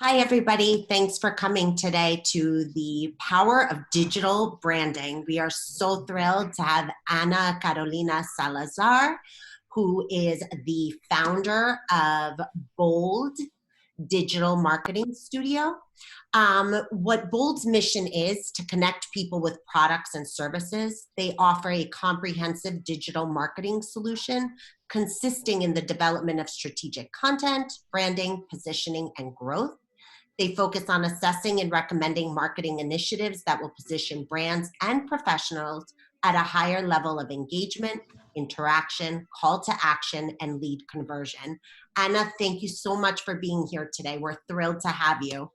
Hi, everybody. Thanks for coming today to the Power of Digital Branding. We are so thrilled to have Ana Carolina Salazar, who is the founder of Bold Digital Marketing Studio. What Bold's mission is to connect people with products and services. They offer a comprehensive digital marketing solution consisting in the development of strategic content, branding, positioning, and growth. They focus on assessing and recommending marketing initiatives that will position brands and professionals at a higher level of engagement, interaction, call to action, and lead conversion. Anna, thank you so much for being here today. We're thrilled to have you.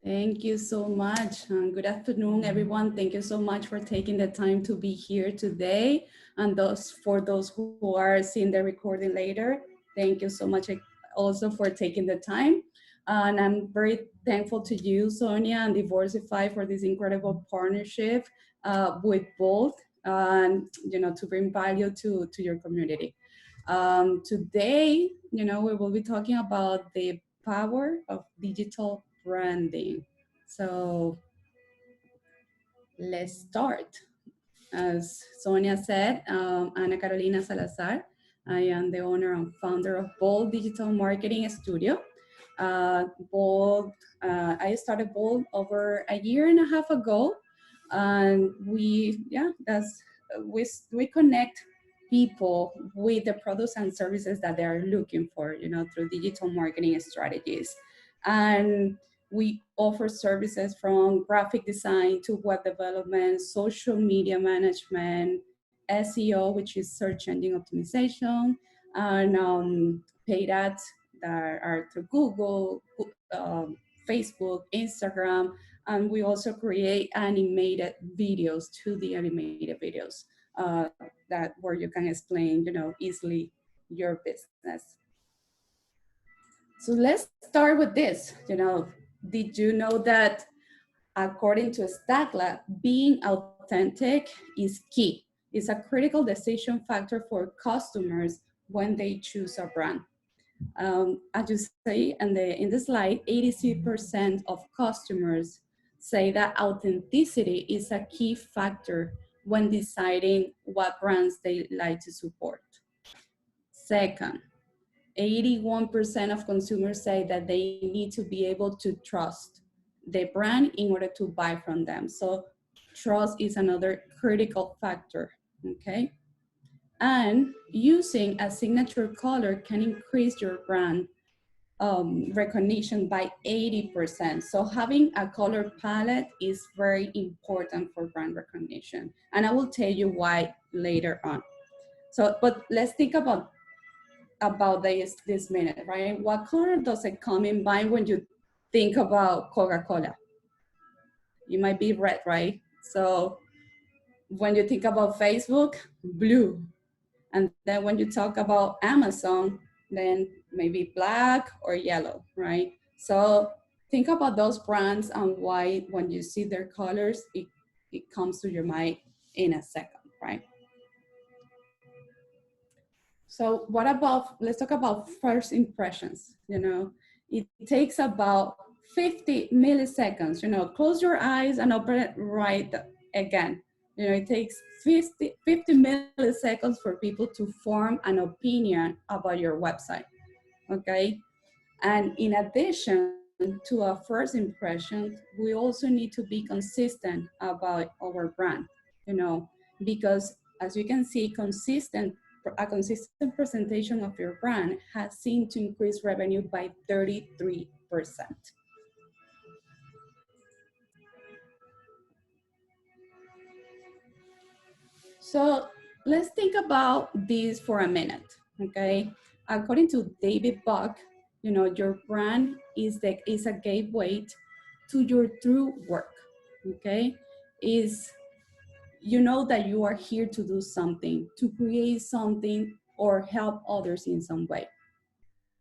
Thank you so much. Good afternoon, everyone. Thank you so much for taking the time to be here today. And for those who are seeing the recording later, thank you so much also for taking the time. And I'm very thankful to you, Sonia, and Divorceify for this incredible partnership with both, and to bring value to your community. Today, we will be talking about the power of digital branding. So let's start. As Sonia said, Ana Carolina Salazar. I am the owner and founder of Bold Digital Marketing Studio. I started Bold over a year and a half ago, and we connect people with the products and services that they are looking for, through digital marketing strategies. And we offer services from graphic design to web development, social media management, SEO, which is search engine optimization, and paid ads that are through Google, Facebook, Instagram, and we also create animated videos, 2D animated videos that where you can explain, easily your business. So let's start with this. Did you know that according to Stagla, being authentic is key? It's a critical decision factor for customers when they choose a brand. As you say in the slide, 86% of customers say that authenticity is a key factor when deciding what brands they like to support. Second, 81% of consumers say that they need to be able to trust the brand in order to buy from them. So trust is another critical factor, okay? And using a signature color can increase your brand recognition by 80%. So having a color palette is very important for brand recognition. And I will tell you why later on. So, but let's think about this minute, right? What color does it come in mind when you think about Coca-Cola? It might be red, right? So when you think about Facebook, blue. And then when you talk about Amazon, then maybe black or yellow, right? So think about those brands and why when you see their colors, it comes to your mind in a second, right? So what about, let's talk about first impressions. It takes about 50 milliseconds, close your eyes and open it right again. It takes 50 milliseconds for people to form an opinion about your website, okay? And in addition to our first impression, we also need to be consistent about our brand, because as you can see, a consistent presentation of your brand has seen to increase revenue by 33%. So let's think about this for a minute, okay? According to David Buck, your brand is a gateway to your true work, okay? You know that you are here to do something, to create something or help others in some way.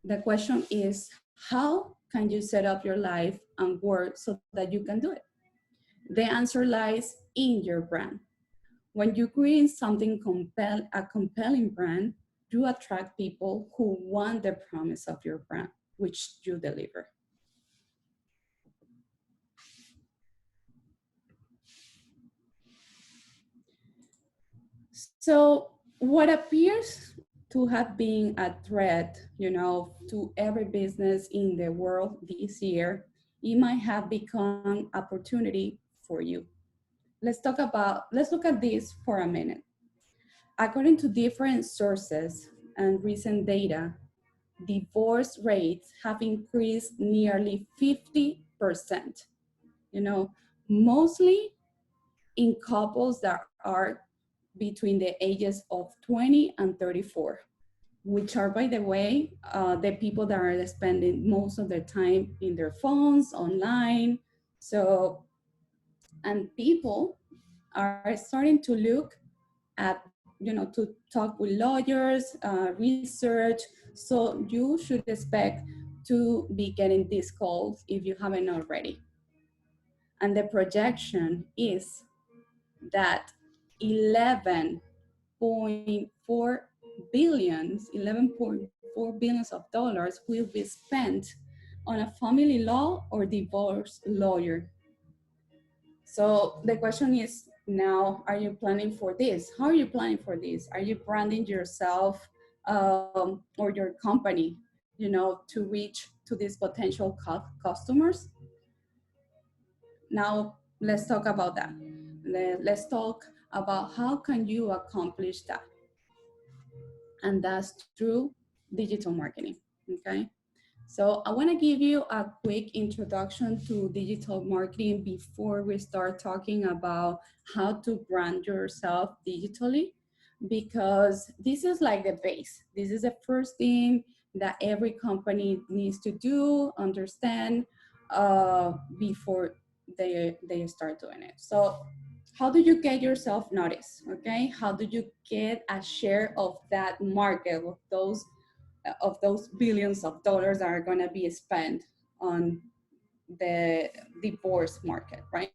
The question is, how can you set up your life and work so that you can do it? The answer lies in your brand. When you create something a compelling brand, you attract people who want the promise of your brand, which you deliver. So what appears to have been a threat, to every business in the world this year, it might have become opportunity for you. Let's look at this for a minute. According to different sources and recent data, divorce rates have increased nearly 50%, you know, mostly in couples that are between the ages of 20 and 34, which are, by the way, the people that are spending most of their time in their phones, online. So, and people are starting to look at, to talk with lawyers, research. So you should expect to be getting these calls if you haven't already. And the projection is that 11.4 billions of dollars will be spent on a family law or divorce lawyer. So the question is now, are you planning for this? How are you planning for this? Are you branding yourself or your company, to reach to these potential customers? Now let's talk about that. Let's talk about how can you accomplish that, and that's through digital marketing. Okay. So I want to give you a quick introduction to digital marketing before we start talking about how to brand yourself digitally, because this is like the base. This is the first thing that every company needs to do, understand before they start doing it. So how do you get yourself noticed? Okay, how do you get a share of that market, of those billions of dollars that are going to be spent on the divorce market, right?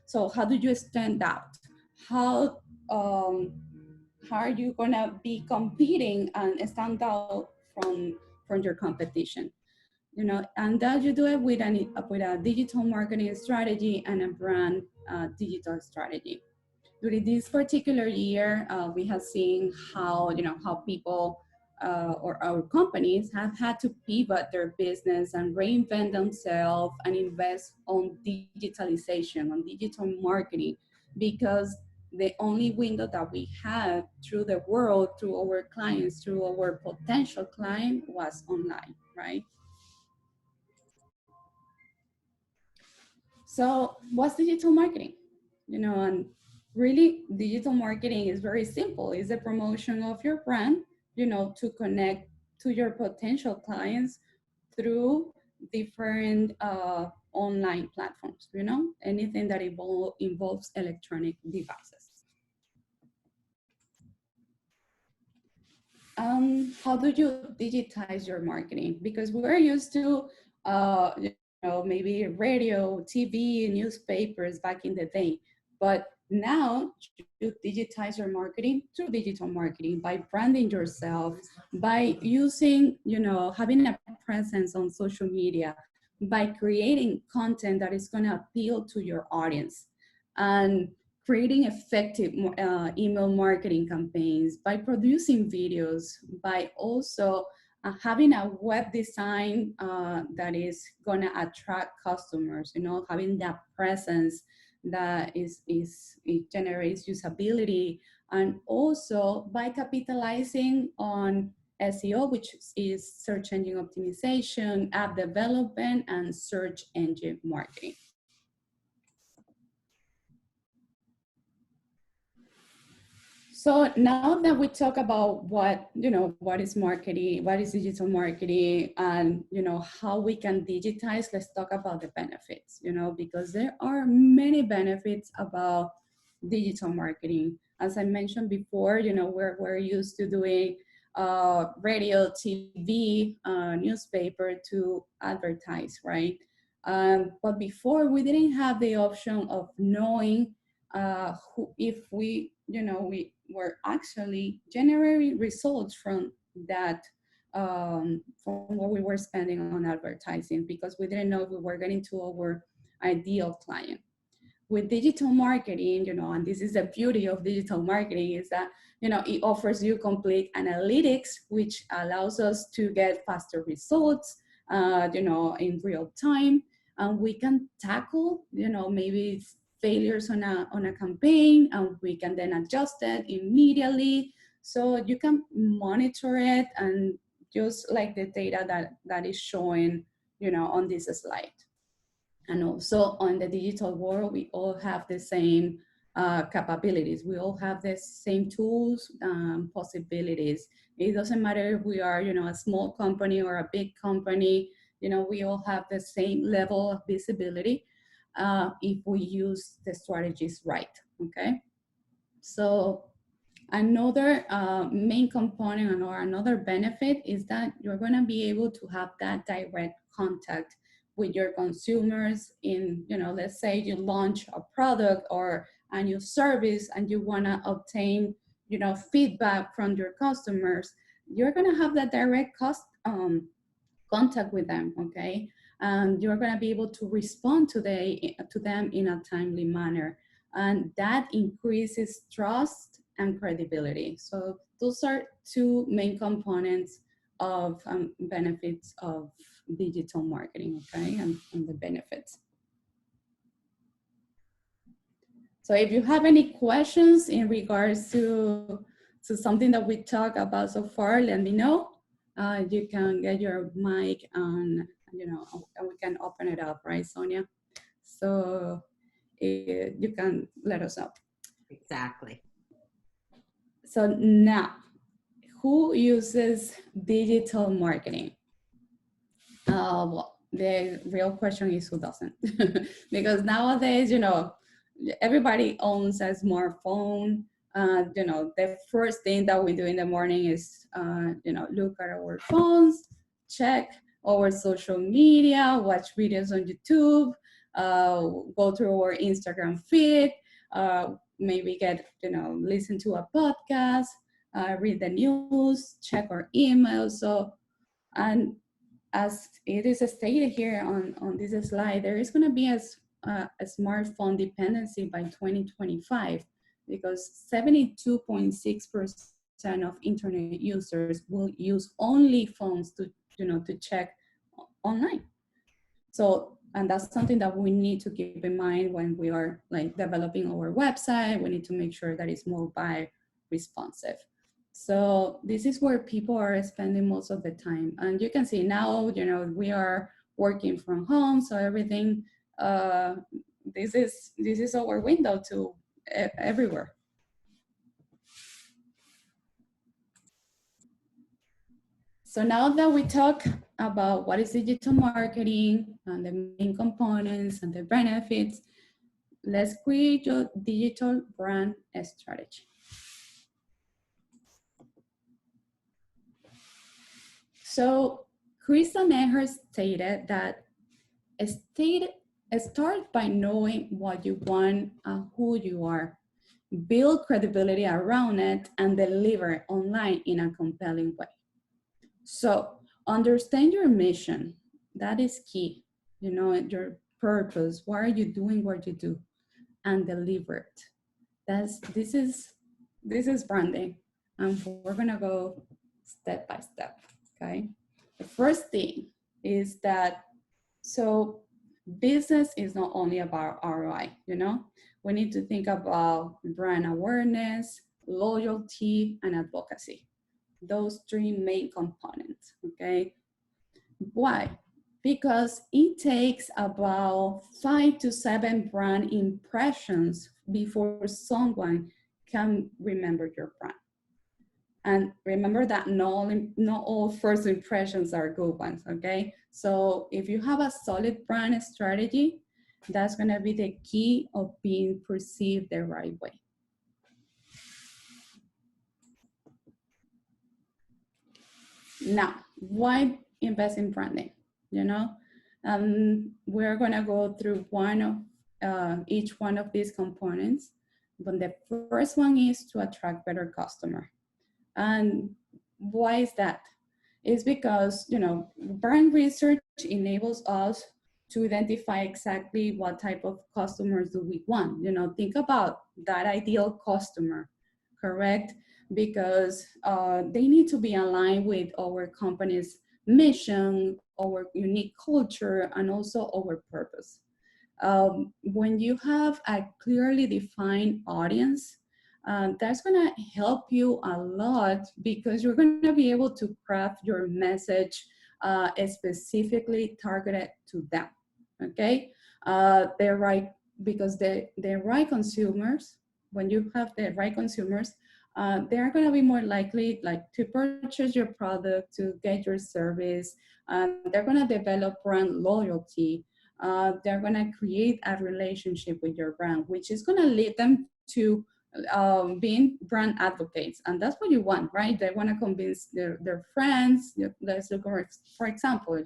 So how do you stand out? How um, how are you going to be competing and stand out from your competition? And that you do it with a digital marketing strategy and a brand digital strategy. During this particular year, we have seen how people or our companies have had to pivot their business and reinvent themselves and invest on digitalization, on digital marketing, because the only window that we had through the world, through our clients, through our potential client was online, right? So what's digital marketing? And really digital marketing is very simple. It's the promotion of your brand, to connect to your potential clients through different online platforms, anything that involves electronic devices. How do you digitize your marketing? Because we're used to, maybe radio, TV, newspapers back in the day, but now you digitize your marketing through digital marketing by branding yourself, by using, having a presence on social media, by creating content that is going to appeal to your audience, and creating effective email marketing campaigns, by producing videos, by also having a web design that is going to attract customers, having that presence that it generates usability, and also by capitalizing on SEO, which is search engine optimization, app development, and search engine marketing. So now that we talk about what is marketing, what is digital marketing, and how we can digitize, let's talk about the benefits, because there are many benefits about digital marketing. As I mentioned before, we're used to doing radio, TV, newspaper to advertise, right? But before, we didn't have the option of knowing if we were actually generating results from that, from what we were spending on advertising, because we didn't know if we were getting to our ideal client. with digital marketing, and this is the beauty of digital marketing, is that, it offers you complete analytics, which allows us to get faster results, in real time. And we can tackle, maybe failures on a campaign, and we can then adjust it immediately. So you can monitor it, and just like the data that is showing, on this slide. And also on the digital world, we all have the same capabilities. We all have the same tools, possibilities. It doesn't matter if we are, a small company or a big company, we all have the same level of visibility if we use the strategies right, okay? So another main component or another benefit is that you're going to be able to have that direct contact with your consumers in, let's say you launch a product or a new service and you want to obtain, feedback from your customers. You're going to have that direct contact with them, okay? And you're going to be able to respond to them in a timely manner. And that increases trust and credibility. So those are two main components of benefits of digital marketing, okay, and the benefits. So if you have any questions in regards to something that we talked about so far, let me know. You can get your mic on, and we can open it up, right, Sonia? So you can let us know. Exactly. So now, who uses digital marketing? Well, the real question is who doesn't? Because nowadays, everybody owns a smartphone. The first thing that we do in the morning is, look at our phones, check our social media, watch videos on YouTube, go through our Instagram feed, maybe listen to a podcast, read the news, check our emails. So, and as it is stated here on this slide, there is going to be a smartphone dependency by 2025, because 72.6% of internet users will use only phones to check online. So, and that's something that we need to keep in mind when we are like developing our website. We need to make sure that it's mobile responsive. So this is where people are spending most of the time. And you can see now, we are working from home. So everything, this is our window to everywhere. So now that we talk about what is digital marketing and the main components and the benefits, let's create your digital brand strategy. So Krista Neher stated that start by knowing what you want and who you are. Build credibility around it and deliver online in a compelling way. So understand your mission. That is key. Your purpose. Why are you doing what you do? And deliver it. This is branding. And we're gonna go step by step. Okay. The first thing is that, so business is not only about ROI, we need to think about brand awareness, loyalty, and advocacy. Those three main components, okay? Why? Because it takes about 5 to 7 brand impressions before someone can remember your brand. And remember that not all first impressions are good ones, okay? So if you have a solid brand strategy, that's gonna be the key of being perceived the right way. Now, why invest in branding? We're gonna go through each one of these components, but the first one is to attract better customer. And why is that? It's because, brand research enables us to identify exactly what type of customers do we want. Think about that ideal customer, correct? Because they need to be aligned with our company's mission, our unique culture, and also our purpose. When you have a clearly defined audience, that's going to help you a lot because you're going to be able to craft your message specifically targeted to them. Okay, they're right because the right consumers. When you have the right consumers, they're going to be more likely like to purchase your product, to get your service. They're going to develop brand loyalty. They're going to create a relationship with your brand, which is going to lead them to being brand advocates. And that's what you want, right? They want to convince their friends. Let's look for example,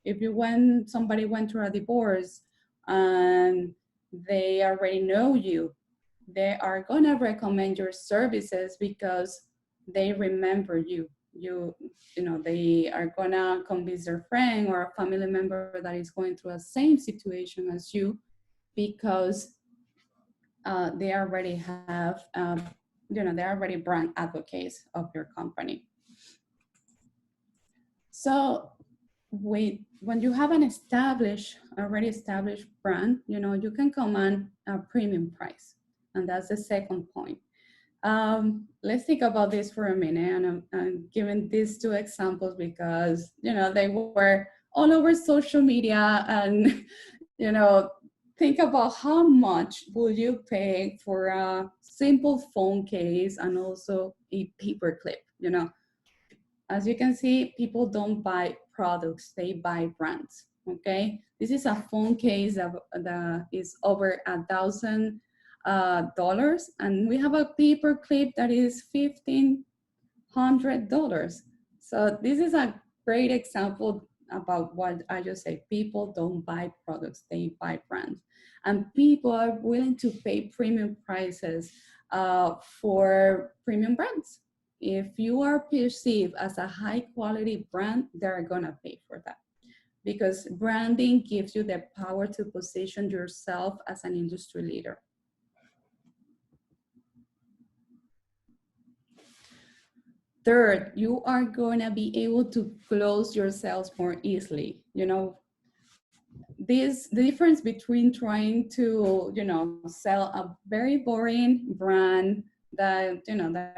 if somebody went through a divorce and they already know you, they are going to recommend your services because they remember you. They are going to convince their friend or a family member that is going through the same situation as you because they already have, they're already brand advocates of your company. So when you have an already established brand, you can command a premium price. And that's the second point. Let's think about this for a minute. And I'm giving these two examples because, they were all over social media and, think about how much will you pay for a simple phone case and also a paper clip. As you can see, people don't buy products, they buy brands, okay? This is a phone case that is over $1,000, and we have a paper clip that is $1,500. So this is a great example about what I just said. People don't buy products, they buy brands. And people are willing to pay premium prices for premium brands. If you are perceived as a high quality brand, they're gonna pay for that because branding gives you the power to position yourself as an industry leader. Third, you are gonna be able to close your sales more easily. The difference between trying to, sell a very boring brand that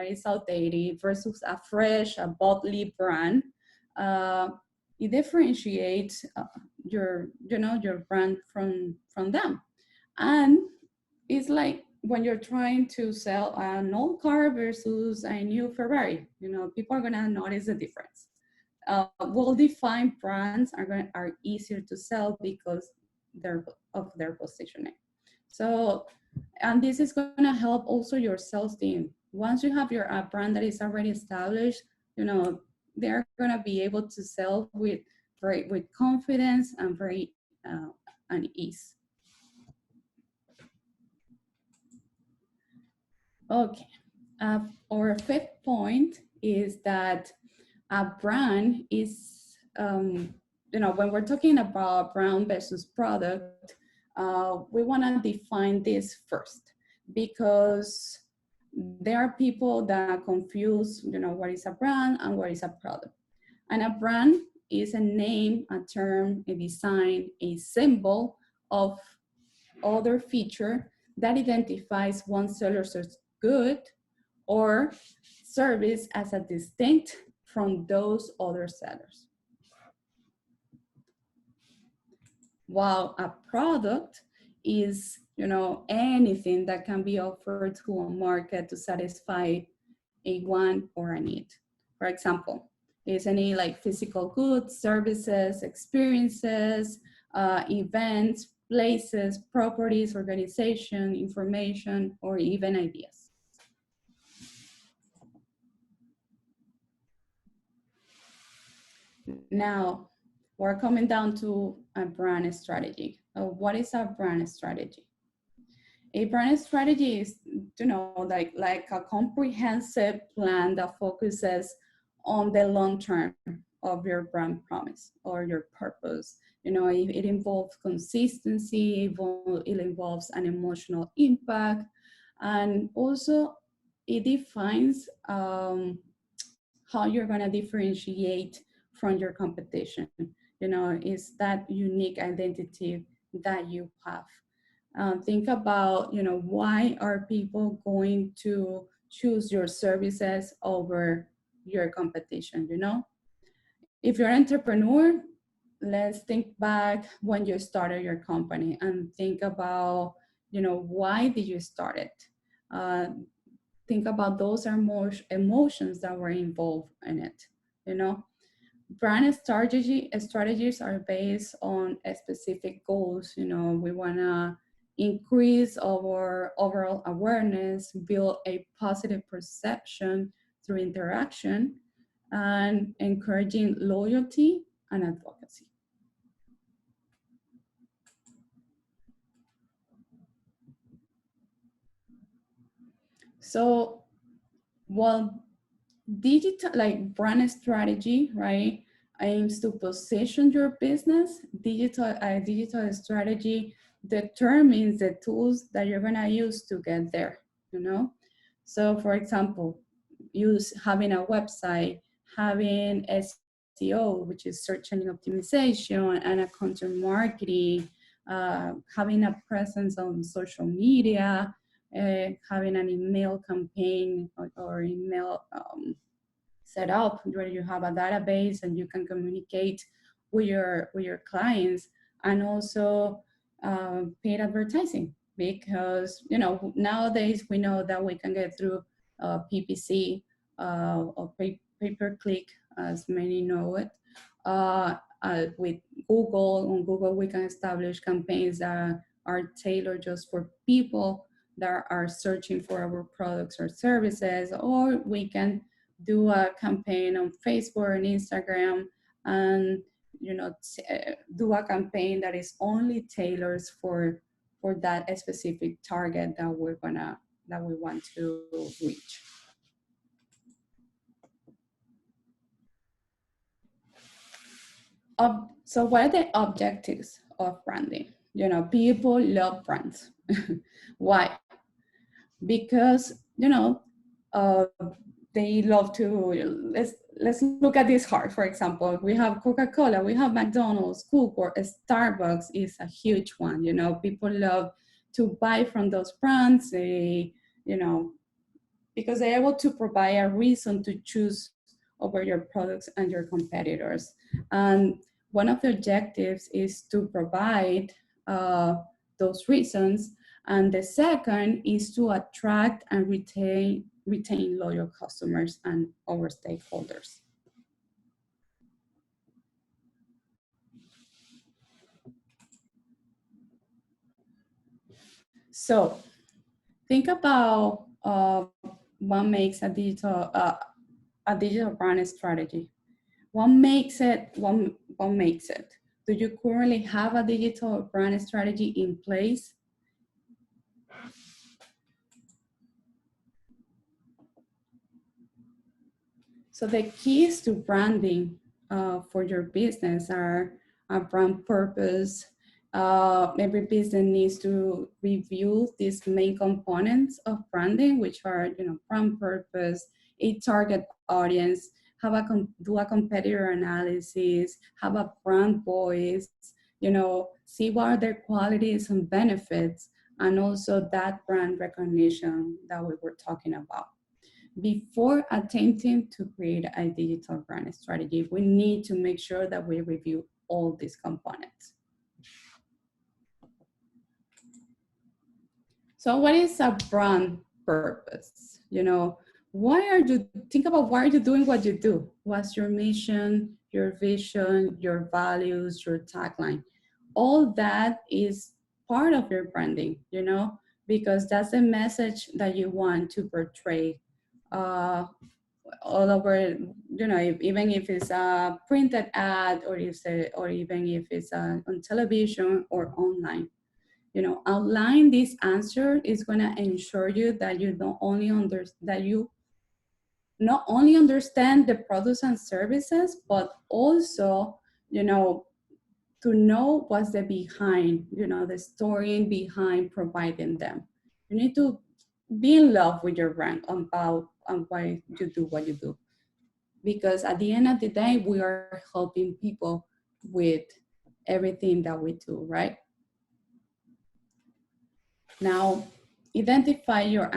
is outdated versus a fresh, a boldly brand, it differentiates your brand from them. And it's like when you're trying to sell an old car versus a new Ferrari, people are gonna notice the difference. Well-defined brands are easier to sell because of their positioning. So, and this is going to help also your sales team. Once you have your brand that is already established, they're going to be able to sell with confidence and very and ease. Okay, our fifth point is that a brand is, when we're talking about brand versus product, we want to define this first because there are people that confuse, what is a brand and what is a product. And a brand is a name, a term, a design, a symbol of other feature that identifies one seller's good or service as a distinct from those other sellers. While a product is, anything that can be offered to a market to satisfy a want or a need. For example, is any like physical goods, services, experiences, events, places, properties, organization, information, or even ideas. Now, we're coming down to a brand strategy. What is a brand strategy? A brand strategy is, like a comprehensive plan that focuses on the long term of your brand promise or your purpose. It involves consistency, it involves an emotional impact, and also it defines how you're going to differentiate from your competition. Is that unique identity that you have. Think about, why are people going to choose your services over your competition? If you're an entrepreneur, let's think back when you started your company and think about, why did you start it? Uh, think about those emotions that were involved in it. You know, brand strategies are based on specific goals. We want to increase our overall awareness, build a positive perception through interaction, and encouraging loyalty and advocacy. So, while digital, like brand strategy, right, aims to position your business, digital strategy determines the tools that you're gonna use to get there. you know so for example, use having a website, having SEO, which is search engine optimization, and a content marketing, having a presence on social media, having an email campaign, or email set up where you have a database and you can communicate with your clients, and also paid advertising, because nowadays we know that we can get through PPC, or pay per click, as many know it. With Google, on Google we can establish campaigns that are tailored just for people that are searching for our products or services, or we can do a campaign on Facebook and Instagram, and do a campaign that is only tailored for that specific target that we want to reach. So what are the objectives of branding? People love brands. Why? Because uh, they love to, let's look at this hard. For example, we have Coca-Cola, we have McDonald's, Coke, Starbucks is a huge one. People love to buy from those brands. They you know because they're able to provide a reason to choose over your products and your competitors. And one of the objectives is to provide uh, those reasons. And the second is to attract and retain loyal customers and our stakeholders. So think about what makes a digital brand strategy. What makes it? Do you currently have a digital brand strategy in place? So the keys to branding for your business are a brand purpose. Every business needs to review these main components of branding, which are, brand purpose, a target audience, do a competitor analysis, have a brand voice, see what are their qualities and benefits, and also that brand recognition that we were talking about. Before attempting to create a digital brand strategy, we need to make sure that we review all these components. So what is a brand purpose? Think about why are you doing what you do? What's your mission, your vision, your values, your tagline? All that is part of your branding, because that's the message that you want to portray all over, even if it's a printed ad, or even if it's on television or online. Outline this answer is going to ensure you that you not only understand the products and services, but also, to know what's the behind, the story behind providing them. You need to be in love with your brand on why you do what you do. Because at the end of the day, we are helping people with everything that we do, right? Now, identify your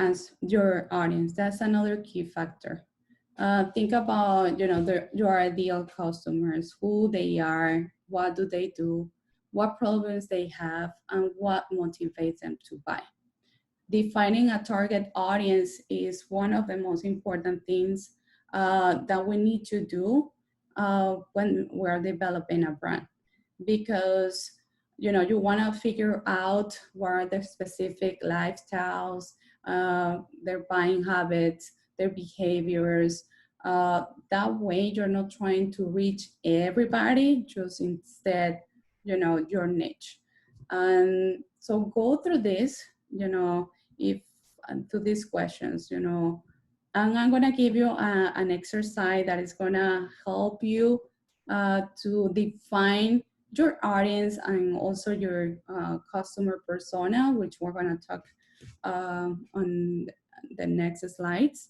audience. That's another key factor. Think about, your ideal customers, who they are, what do they do, what problems they have, and what motivates them to buy. Defining a target audience is one of the most important things that we need to do when we're developing a brand, because you want to figure out what are their specific lifestyles, their buying habits, their behaviors. That way you're not trying to reach everybody, just instead your niche. And so go through this, if to these questions, and I'm going to give you an exercise that is going to help you to define your audience and also your customer persona, which we're going to talk on the next slides.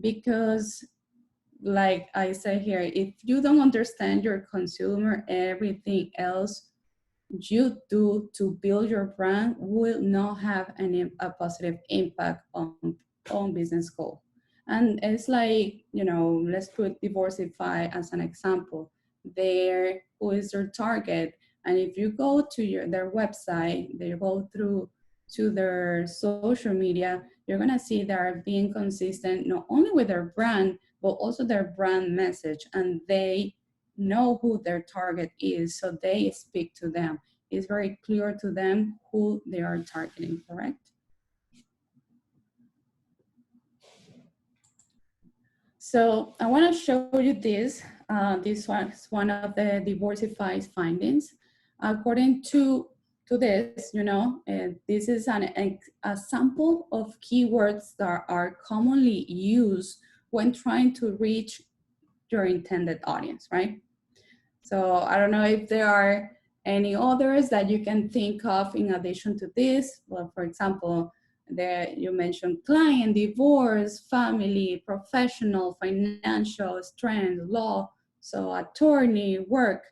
Because like I say here, if you don't understand your consumer, everything else you do to build your brand will not have a positive impact on business goal. And it's like, let's put Divorceify as an example. There, who is their target? And if you go to their website, they go through to their social media, you're gonna see they're being consistent not only with their brand, but also their brand message. And they know who their target is, so they speak to them. It's very clear to them who they are targeting, correct? So I want to show you this. This was one of the Divorceify's findings. According to this, this is a sample of keywords that are commonly used when trying to reach your intended audience, right? So I don't know if there are any others that you can think of in addition to this. Well, for example, there you mentioned client, divorce, family, professional, financial, strength, law, so attorney, work.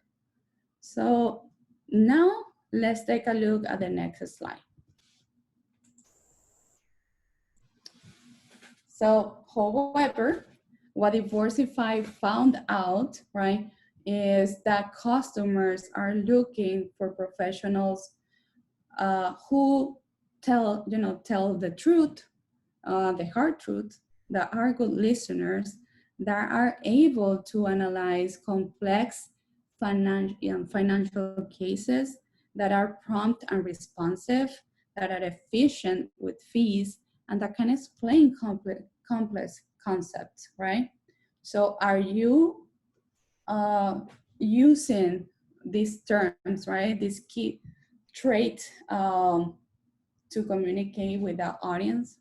So now let's take a look at the next slide. So, however, what Divorceify found out, right, is that customers are looking for professionals who tell the truth, the hard truth, that are good listeners, that are able to analyze complex financial cases, that are prompt and responsive, that are efficient with fees, and that can explain complex concepts, right? So are you uh, using these terms, right? These key traits to communicate with the audience?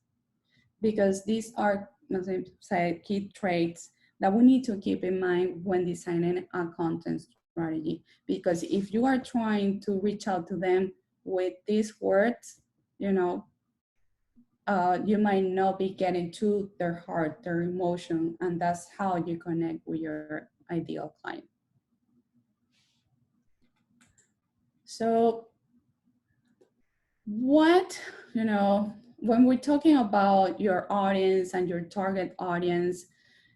Because these are, as I said, key traits that we need to keep in mind when designing a content strategy. Because if you are trying to reach out to them with these words, you might not be getting to their heart, their emotion, and that's how you connect with your ideal client. So what, when we're talking about your audience and your target audience,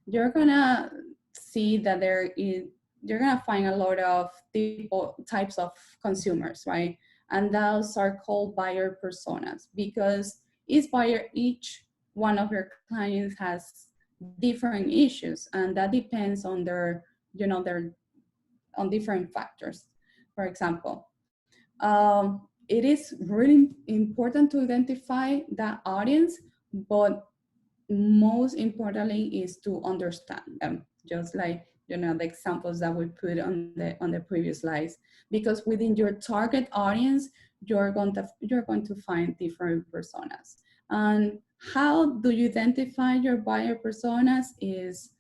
you're gonna see that you're gonna find a lot of types of consumers, right? And those are called buyer personas, because each one of your clients has different issues, and that depends on their on different factors. For example, it is really important to identify that audience, but most importantly is to understand them, just like the examples that we put on the previous slides. Because within your target audience, you're going to find different personas. And how do you identify your buyer personas is,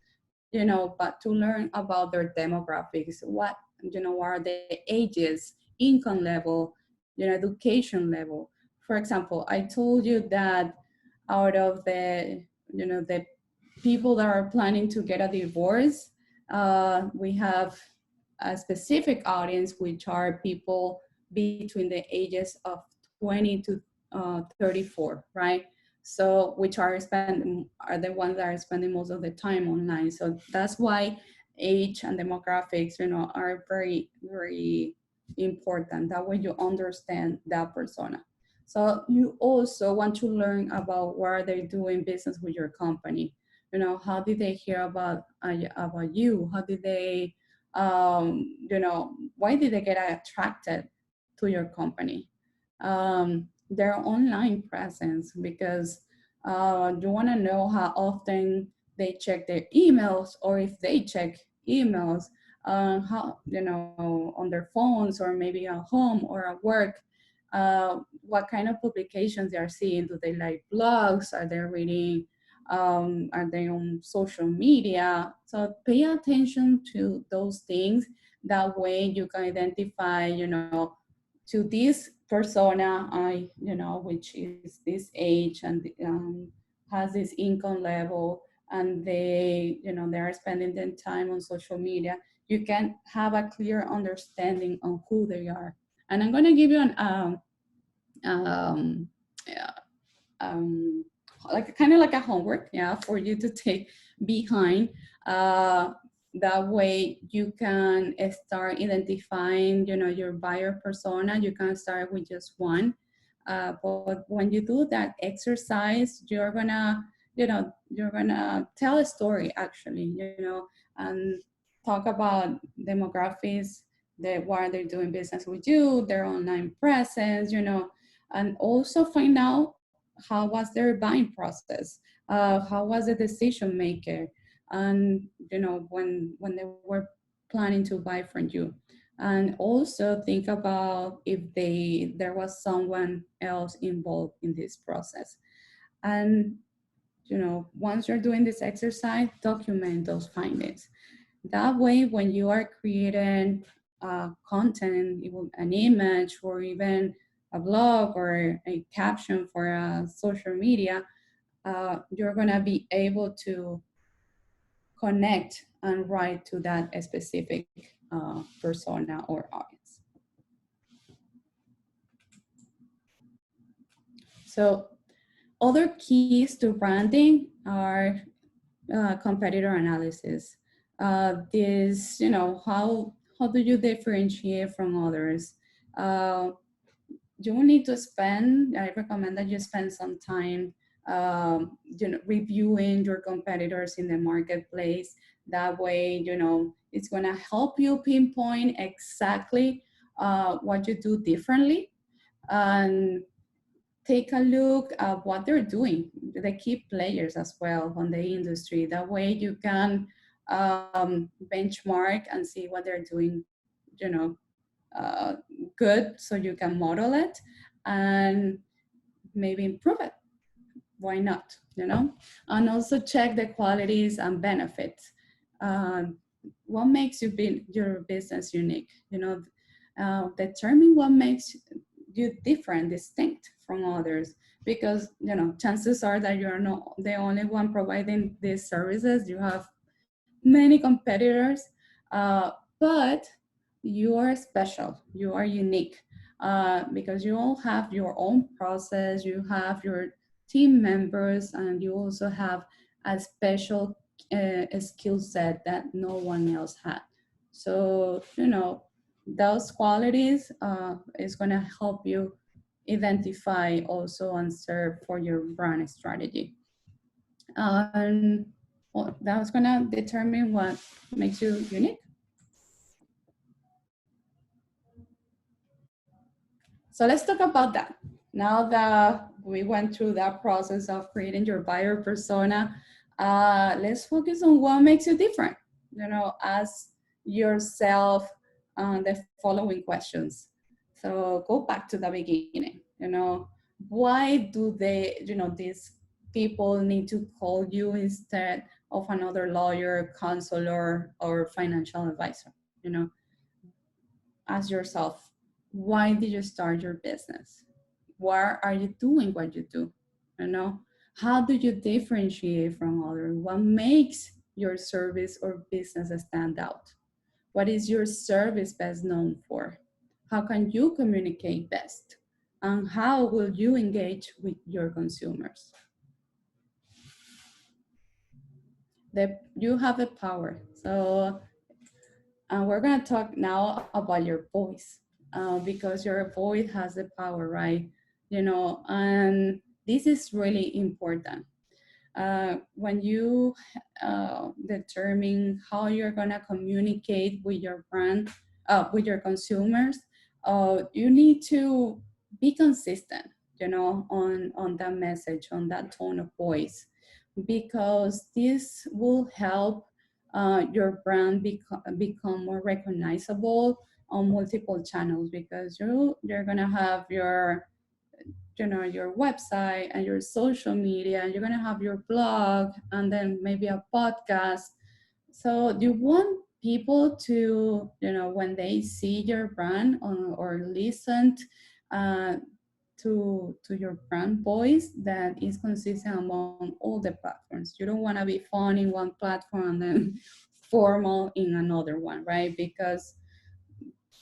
but to learn about their demographics, what are the ages income level, education level. For example, I told you that out of the people that are planning to get a divorce, we have a specific audience, which are people between the ages of 20 to 34, right? So which are the ones that are spending most of the time online. So that's why age and demographics, are very, very important. That way you understand that persona. So you also want to learn about what are they doing business with your company. How did they hear about you? How did they, why did they get attracted to your company? Their online presence, because you want to know how often they check their emails, or if they check emails, how, on their phones, or maybe at home or at work, what kind of publications they are seeing. Do they like blogs? Are they reading? Are they on social media? So pay attention to those things. That way you can identify, to this persona, which is this age, and has this income level, and they are spending their time on social media. You can have a clear understanding on who they are. And I'm going to give you an um, yeah, um, like kind of like a homework, yeah, for you to take behind. Uh, that way you can start identifying, your buyer persona. You can start with just one. But when you do that exercise, you're gonna tell a story actually, and talk about demographics, why they're doing business with you, their online presence, and also find out how was their buying process, how was the decision maker, and when they were planning to buy from you. And also think about if there was someone else involved in this process. And once you're doing this exercise, document those findings. That way, when you are creating content, an image, or even a blog or a caption for social media, you're gonna be able to connect and write to that specific persona or audience. So other keys to branding are competitor analysis. This, how do you differentiate from others? Uh, you need to spend, I recommend that you spend some time reviewing your competitors in the marketplace. That way, it's gonna help you pinpoint exactly what you do differently, and take a look at what they're doing, the key players as well on the industry. That way you can benchmark and see what they're doing, you know, uh, good, so you can model it and maybe improve it. Why not, And also check the qualities and benefits. What makes your business unique? Determine what makes you different, distinct from others, because chances are that you're not the only one providing these services. You have many competitors, uh, but you are special, you are unique, because you all have your own process, you have your team members, and you also have a special skill set that no one else had. So, those qualities is going to help you identify also and serve for your brand strategy. And well, that's going to determine what makes you unique. So let's talk about that. Now that we went through that process of creating your buyer persona, let's focus on what makes you different. Ask yourself the following questions. So go back to the beginning. Why do these people need to call you instead of another lawyer, counselor, or financial advisor? Ask yourself, why did you start your business? Why are you doing what you do? You know, how do you differentiate from others? What makes your service or business stand out? What is your service best known for? How can you communicate best? And how will you engage with your consumers? You have the power. So we're going to talk now about your voice, because your voice has the power, right? You know, and this is really important. When you determine how you're going to communicate with your brand, with your consumers, you need to be consistent, you know, on that message, on that tone of voice, because this will help your brand become more recognizable on multiple channels, because you're going to have your, you know, your website and your social media, and you're going to have your blog and then maybe a podcast. So you want people to, you know, when they see your brand or listen uh, to your brand voice, that is consistent among all the platforms. You don't want to be fun in one platform and then formal in another one, right? Because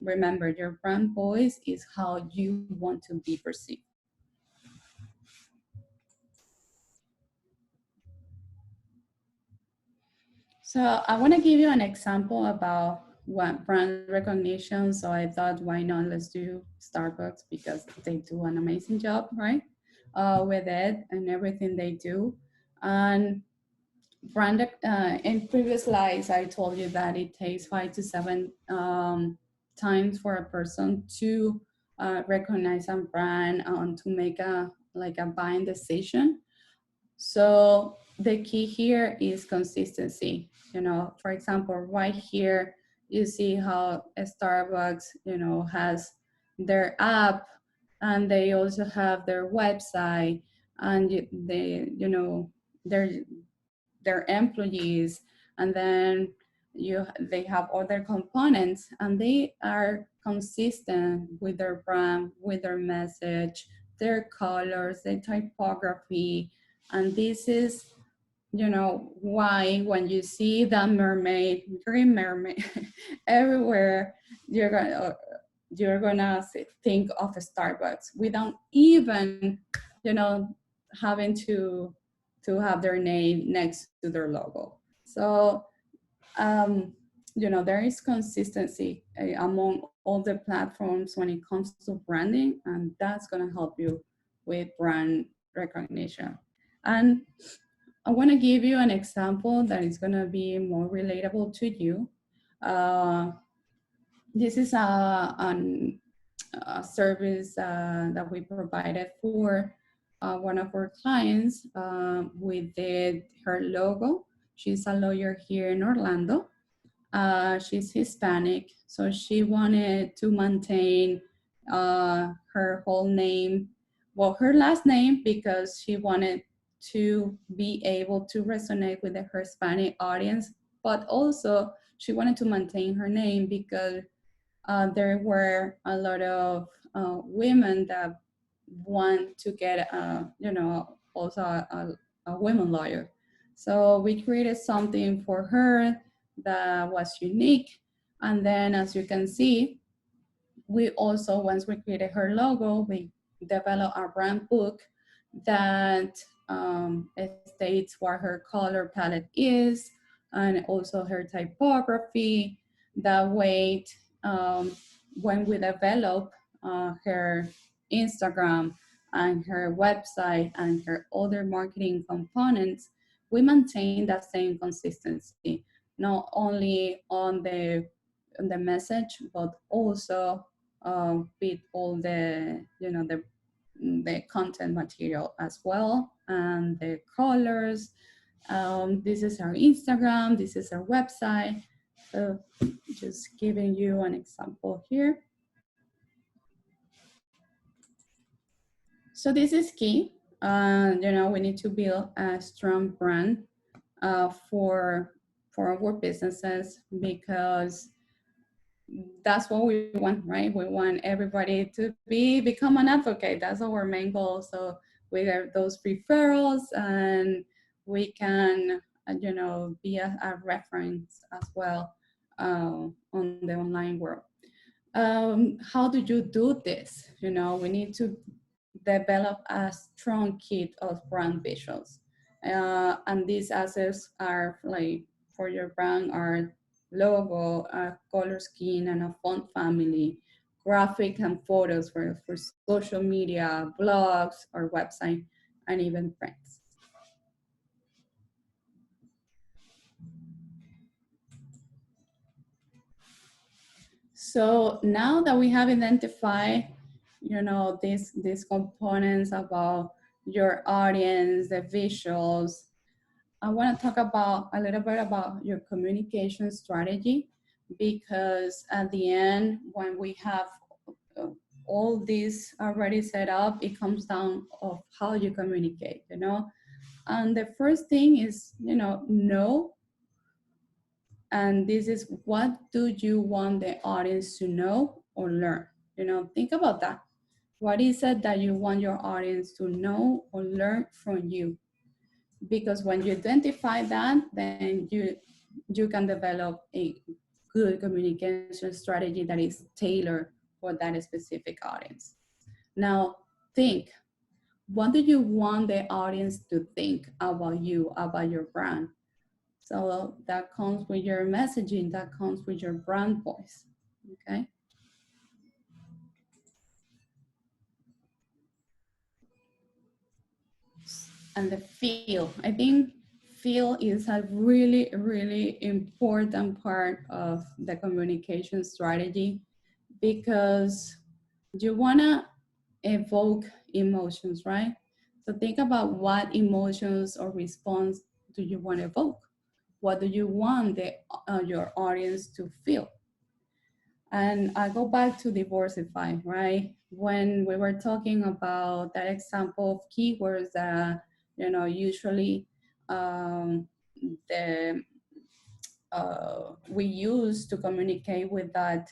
remember, your brand voice is how you want to be perceived. So I want to give you an example about what brand recognition. So I thought, why not? Let's do Starbucks, because they do an amazing job, right? With it and everything they do. And brand, in previous slides, I told you that it takes 5 to 7 times for a person to recognize a brand and to make a like a buying decision. So the key here is consistency. You know, for example, right here, you see how Starbucks, you know, has their app, and they also have their website, and they, you know, their employees, and then they have other components, and they are consistent with their brand, with their message, their colors, their typography. And this is, you know, why when you see the mermaid, green mermaid everywhere, you're gonna think of a Starbucks without even, you know, having to have their name next to their logo. So um, you know, there is consistency among all the platforms when it comes to branding, and that's going to help you with brand recognition. And I want to give you an example that is going to be more relatable to you. Uh, this is a service that we provided for one of our clients. We did her logo. She's a lawyer here in Orlando. She's Hispanic, so she wanted to maintain her whole name, well, her last name, because she wanted to be able to resonate with the Hispanic audience, but also she wanted to maintain her name because there were a lot of women that want to get, you know, also a women lawyer. So we created something for her that was unique. And then, as you can see, we also, once we created her logo, we developed our brand book that states what her color palette is, and also her typography. That way, when we develop her Instagram and her website and her other marketing components, we maintain that same consistency, not only on the message, but also with all the, you know, the content material as well, and the colors. This is our Instagram, this is our website. So just giving you an example here. So this is key. You know, we need to build a strong brand for our businesses, because that's what we want, right? We want everybody to become an advocate. That's our main goal. So we get those referrals, and we can, be a reference as well on the online world. How do you do this? We need to develop a strong kit of brand visuals. And these assets are like for your brand are logo, a color scheme, and a font family, graphic and photos for social media, blogs, or website, and even prints. So now that we have identified, these components about your audience, the visuals, I want to talk about a little bit about your communication strategy, because at the end, when we have uh, all this already set up, it comes down of how you communicate. And the first thing is, know, and this is what do you want the audience to know or learn? Think about that. What is it that you want your audience to know or learn from you? Because when you identify that, then you can develop a good communication strategy that is tailored for that specific audience. Now, think, what do you want the audience to think about you, about your brand? So that comes with your messaging, that comes with your brand voice, okay? And the feel. I think feel is a really, really important part of the communication strategy, because you want to evoke emotions, right? So think about what emotions or response do you want to evoke? What do you want your audience to feel? And I go back to Divorceify, right? When we were talking about that example of keywords that, usually um, the we use to communicate with that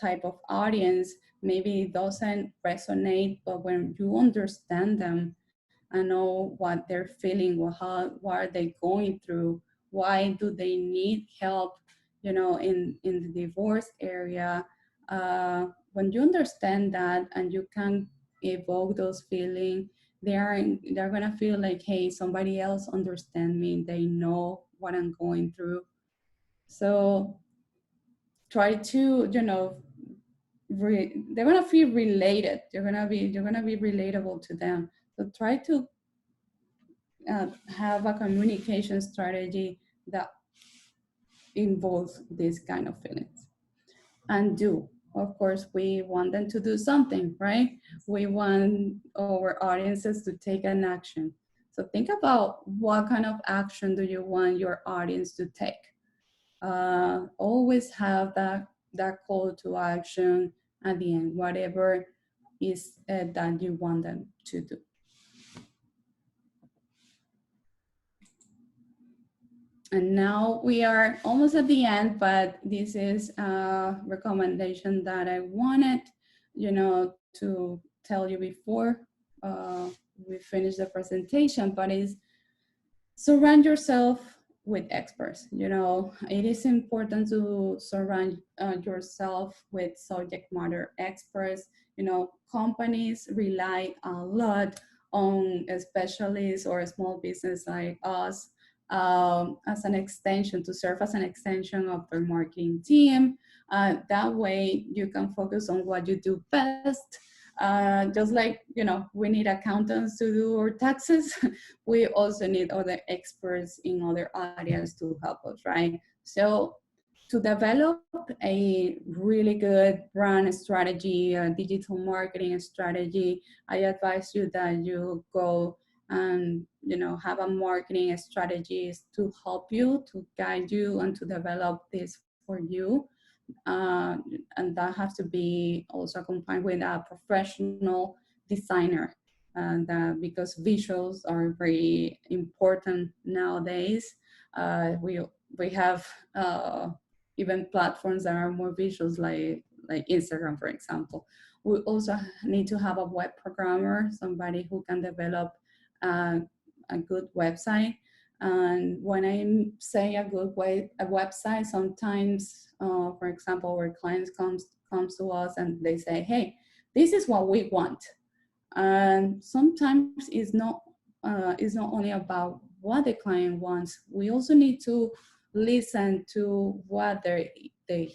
type of audience, maybe it doesn't resonate, but when you understand them and know what they're feeling, what are they going through, why do they need help, in the divorce area. When you understand that and you can evoke those feelings, they're gonna feel like, hey, somebody else understand me. They know what I'm going through. So try to, they're gonna feel related. You're gonna be relatable to them. So try to have a communication strategy that involves these kind of feelings. And do, of course, we want them to do something, right? We want our audiences to take an action. So think about what kind of action do you want your audience to take. Always have that call to action at the end, whatever is that you want them to do. And now we are almost at the end, but this is a recommendation that I wanted, to tell you before we finish the presentation, but is surround yourself with experts. It is important to surround yourself with subject matter experts. Companies rely a lot on specialists or a small business like us, as an extension, to serve as an extension of their marketing team. That way you can focus on what you do best. Just like, we need accountants to do our taxes, we also need other experts in other areas to help us, right? So to develop a really good brand strategy, a digital marketing strategy, I advise you that you go and, have a marketing strategist to help you, to guide you, and to develop this for you. uh, and that has to be also combined with a professional designer, and because visuals are very important nowadays. We have even platforms that are more visuals like Instagram, for example. We also need to have a web programmer, somebody who can develop uh, a good website. And when I say a website, sometimes, for example, our clients comes to us and they say, "Hey, this is what we want." And sometimes it's not only about what the client wants. We also need to listen to what the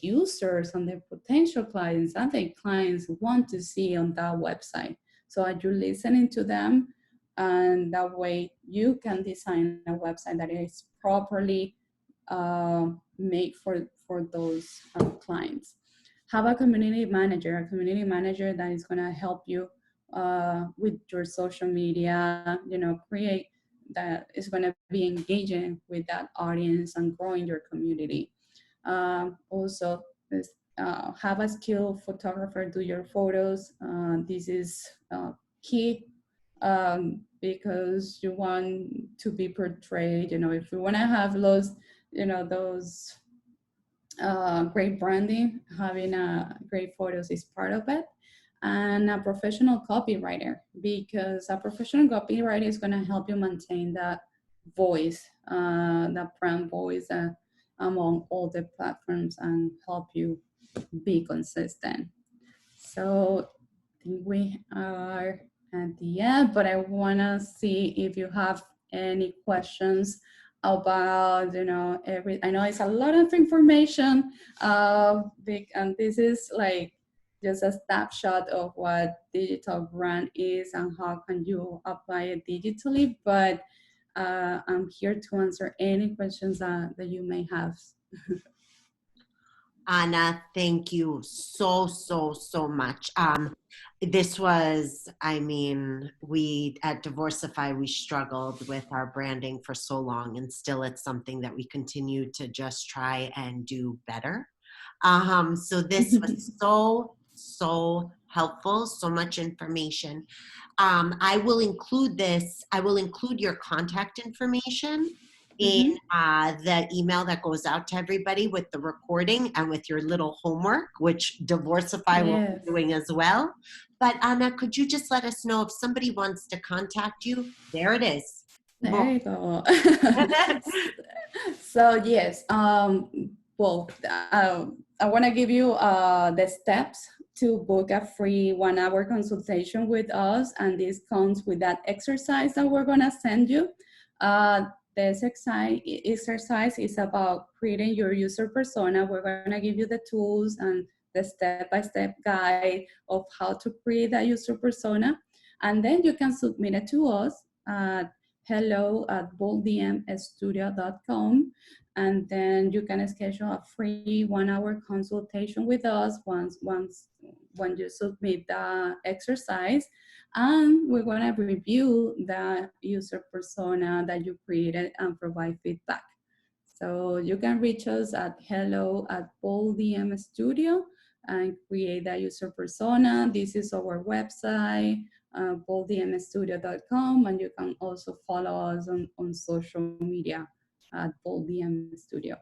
users and the potential clients and the clients want to see on that website. So are you listening to them? And that way you can design a website that is properly made for those clients. Have a community manager that is going to help you with your social media, create that is going to be engaging with that audience and growing your community. Also, have a skilled photographer do your photos. This is key because you want to be portrayed. If you want to have those great branding, having great photos is part of it, and a professional copywriter, because a professional copywriter is going to help you maintain that voice, that brand voice among all the platforms and help you be consistent. So I think we are at the end, but I want to see if you have any questions about, I know it's a lot of information, and this is like just a snapshot of what digital brand is and how can you apply it digitally, but I'm here to answer any questions that you may have. Anna, thank you so, so, so much. This was, I mean, we at Divorceify, we struggled with our branding for so long, and still it's something that we continue to just try and do better. So this was so, so helpful, so much information. I will include your contact information in Mm-hmm. the email that goes out to everybody with the recording and with your little homework, which Divorceify will be Yes. doing as well. But Anna, could you just let us know if somebody wants to contact you? There it is. There Boom. you go. So yes, well, I want to give you the steps to book a free 1 hour consultation with us, and this comes with that exercise that we're gonna send you. This exercise is about creating your user persona. We're gonna give you the tools and the step-by-step guide of how to create that user persona, and then you can submit it to us. Hello@bolddmstudio.com, and then you can schedule a free 1 hour consultation with us when you submit the exercise, and we're going to review the user persona that you created and provide feedback. So you can reach us at hello@bolddmstudio and create that user persona. This is our website, bolddmstudio.com, and you can also follow us on social media at bolddmstudio.